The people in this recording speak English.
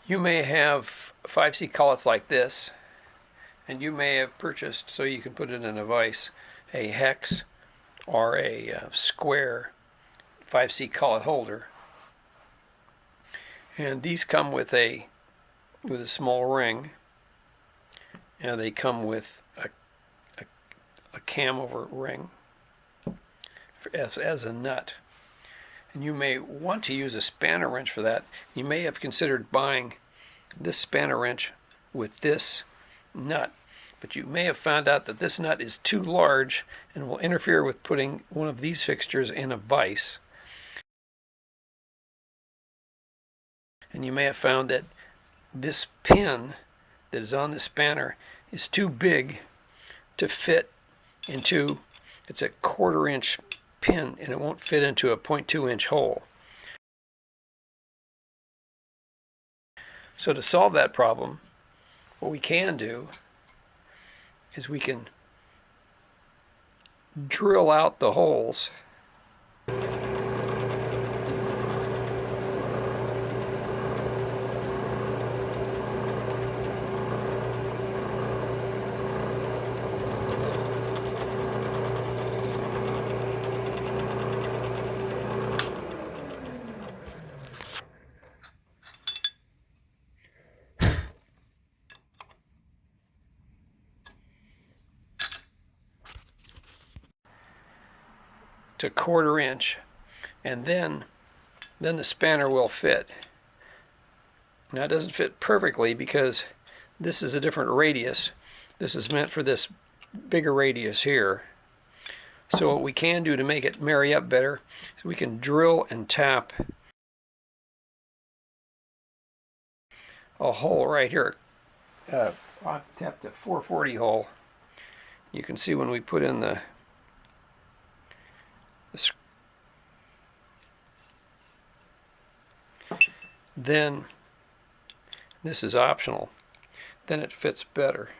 You may have 5C collets like this, and you may have purchased, so you can put it in a vise, a hex or a square 5C collet holder. And these come with a small ring, and they come with a cam over ring as a nut. And you may want to use a spanner wrench for that. You may have considered buying this spanner wrench with this nut, but you may have found out that this nut is too large and will interfere with putting one of these fixtures in a vise. And you may have found that this pin that is on the spanner is too big to fit into, it's a 1/4 inch pin and it won't fit into a 0.2 inch hole. So to solve that problem, what we can do is we can drill out the holes . to 1/4 inch, and then the spanner will fit. Now it doesn't fit perfectly because this is a different radius. This is meant for this bigger radius here. So what we can do to make it marry up better is we can drill and tap a hole right here. I'll tap the 440 hole. You can see when we put in the then this is optional, then it fits better.